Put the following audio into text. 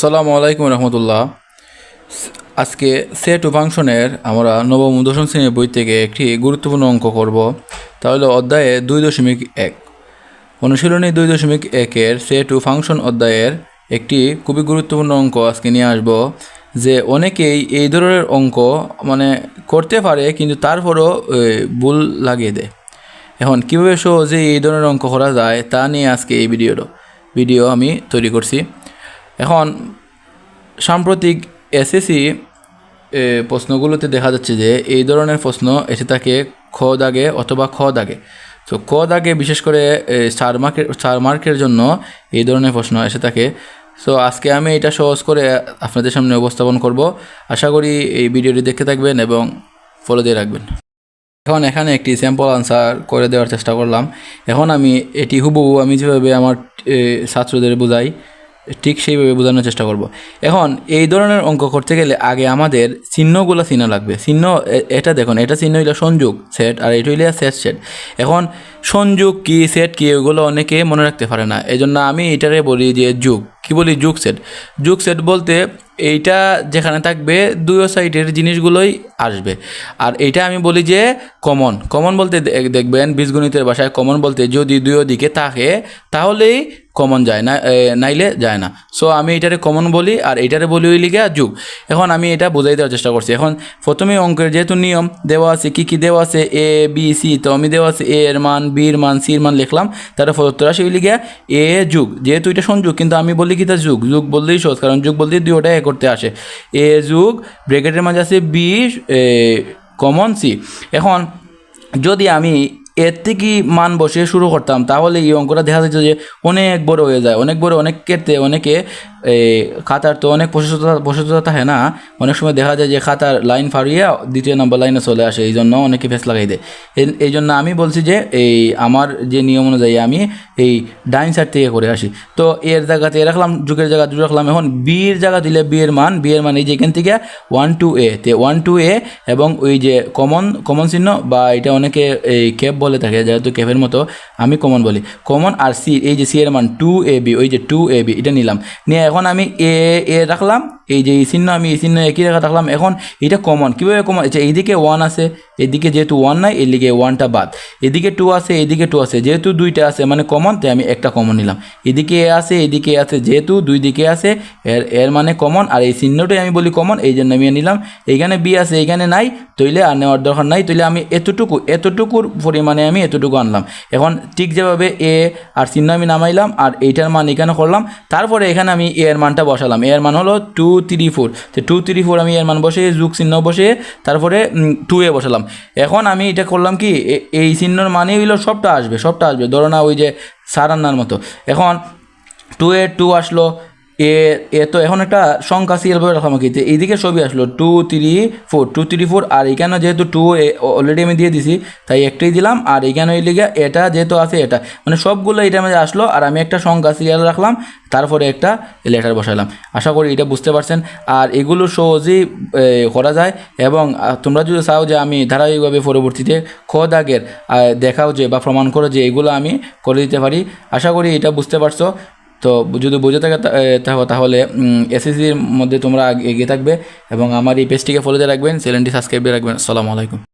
আসসালামু আলাইকুম রহমতুল্লাহ। আজকে সেট ও ফাংশনের আমরা নবম ও দশম শ্রেণীর বই থেকে একটি গুরুত্বপূর্ণ অঙ্ক করব। তাহলে অধ্যায়ে 2.1 অনুশীলনী 2.1-এর সেট ও ফাংশন অধ্যায়ের একটি খুবই গুরুত্বপূর্ণ অঙ্ক আজকে নিয়ে আসব। যে অনেকেই এই ধরনের অঙ্ক করতে পারে, কিন্তু তারপরও ভুল লাগিয়ে দেয়। এখন কীভাবে সহজে এই ধরনের অঙ্ক করা যায় তা নিয়ে আজকে এই ভিডিও আমি তৈরি করছি। এখন সাম্প্রতিক এসএসসি প্রশ্নগুলোতে দেখা যাচ্ছে যে এই ধরনের প্রশ্ন এসে থাকে খ দাগে অথবা খ দাগে। তো ক দাগে বিশেষ করে 4 মার্কের জন্য এই ধরনের প্রশ্ন এসে থাকে। সো আজকে আমি এটা সহজ করে আপনাদের সামনে উপস্থাপন করব। আশা করি এই ভিডিওটি দেখতে থাকবেন এবং ফলো দিয়ে রাখবেন। এখন এখানে একটি স্যাম্পল আনসার করে দেওয়ার চেষ্টা করলাম। এখন আমি এটি হুবহু আমি যেভাবে আমার ছাত্রদের বোঝাই ঠিক সেইভাবে বোঝানোর চেষ্টা করব। এখন এই ধরনের অঙ্ক করতে গেলে আগে আমাদের চিহ্নগুলো চিহ্ন লাগবে। চিহ্ন এটা দেখুন, এটা চিহ্ন হইলো সংযোগ সেট, আর এটা হইলে সেট। এখন সংযোগ কি সেট কি ওগুলো অনেকে মনে রাখতে পারে না, এই জন্য আমি এটারে বলি যে যুগ। কি বলি? যুগ সেট। যুগ সেট বলতে এইটা যেখানে থাকবে দুই সাইডের জিনিসগুলোই আসবে। আর এইটা আমি বলি যে কমন বলতে দেখবেন বীজগণিতের ভাষায় কমন বলতে যদি দুই দিকে থাকে তাহলেই কমন যায় না, নাইলে যায় না। সো আমি এটারে কমন বলি আর এটারে বলি হইলি গিয়া যুগ। এখন আমি এটা বোঝাই দেওয়ার চেষ্টা করছি। এখন প্রথমে অঙ্কের যেহেতু নিয়ম দেওয়া আছে, কি দেওয়া আছে এ বি সি, তো আমি দেওয়া আছে এ এর মান, বি এর মান, সি এর মান লিখলাম। তারপরে ফলাফল আসে হইলি গিয়া এ যুগ, যেহেতু এটা সংযোগ কিন্তু আমি বলি কি তা যুগ বললেই সহজ, কারণ যুগ বলতে দুইটা এক করতে আসে। এ যুগ ব্র্যাকেটের মাঝে আছে বি কমন সি। এখন যদি আমি এর থেকে মান বসিয়ে শুরু করতাম তাহলে এই অঙ্কটা দেখা যেত যে অনেক বড় হয়ে যায়। অনেক ক্ষেত্রে অনেকে খাতার তো অনেক প্রশস্ততা থাকে না, অনেক সময় দেখা যায় যে খাতার লাইন ফাড়িয়ে দ্বিতীয় নম্বর লাইনে চলে আসে, এই জন্য অনেকে ফেস লাগাই দেয়। এই জন্য আমি বলছি যে এই আমার যে নিয়ম অনুযায়ী আমি এই ডাইন সাইড থেকে করে আসি। তো এর জায়গাতে এ রাখলাম, যুগের জায়গা যুগ রাখলাম। এখন বির জায়গা দিলে বিয়ের মান এই যে এখান থেকে 1 to a তে 1 to a, এবং ওই যে কমন চিহ্ন বা এটা অনেকে এই ক্যাপ বলে থাকে, যেহেতু ক্যাপের মতো আমি কমন বলি। কমন আর সি, এই যে সি এর মান 2ab, ওই যে 2ab এটা নিলাম। নিয়ে এখন আমি এ রাখলাম, এই যে এই চিহ্ন আমি এই চিহ্ন একই রেখা রাখলাম। এখন এটা কমন কীভাবে কমন? আচ্ছা, এইদিকে 1 আছে, এদিকে যেহেতু 1 নাই এদিকে 1টা বাদ, এদিকে 2 আছে, এদিকে 2 আছে, যেহেতু 2টা আছে কমন, তাই আমি একটা কমন নিলাম। এদিকে এ আছে, এদিকে আছে, যেহেতু দুই দিকে আছে এর মানে কমন, আর এই চিহ্নটাই আমি বলি কমন, এই জন্য আমি নিলাম। এইখানে বি আছে, এইখানে নাই, তৈলে আর নেওয়ার দরকার নাই। তৈলে আমি এতটুকুর পরিমাণে আমি এতটুকু আনলাম। এখন ঠিক যেভাবে এ আর চিহ্ন আমি নামাইলাম আর এইটার মান এখানে করলাম, তারপরে এখানে আমি এর মানটা বসালাম। এর মান হলো 2 3 4, তো 2 3 4 আমি এর মান বসে যুগ চিহ্ন বসে তারপরে 2a বসালাম। এখন আমি এটা করলাম কি, এই চিহ্নর মানে হইলো সবটা আসবে। ধরো না ওই যে সারান্নার মতো। এখন 2a 2 আসলো, এ তো এখন একটা সংখ্যা সিএল বলে রাখলাম কি, এইদিকে সবই আসলো 2 3 4, আর এখানে যেহেতু 2 অলরেডি আমি দিয়ে দিছি তাই একটাই দিলাম। আর এখানে ওই লিগে এটা যেহেতু আছে এটা সবগুলো এটার মধ্যে আসলো, আর আমি একটা সংখ্যা সিরিয়াল রাখলাম, তারপরে একটা লেটার বসালাম। আশা করি এটা বুঝতে পারছেন। আর এগুলো সহজেই করা যায়, এবং তোমরা যদি চাও যে আমি ধারাবাহিকভাবে পরবর্তীতে খ দাগের দেখাও যে বা প্রমাণ করো যে এগুলো আমি করে দিতে পারি। আশা করি এটা বুঝতে পারছো। তো যদি বুঝে থাকে তাহলে এসএসসির মধ্যে তোমরা এগিয়ে থাকবে, এবং আমার এই পেজটিকে ফলো দিয়ে রাখবেন, চ্যানেলটি সাবস্ক্রাইব দিয়ে রাখবেন। আসসালামু আলাইকুম।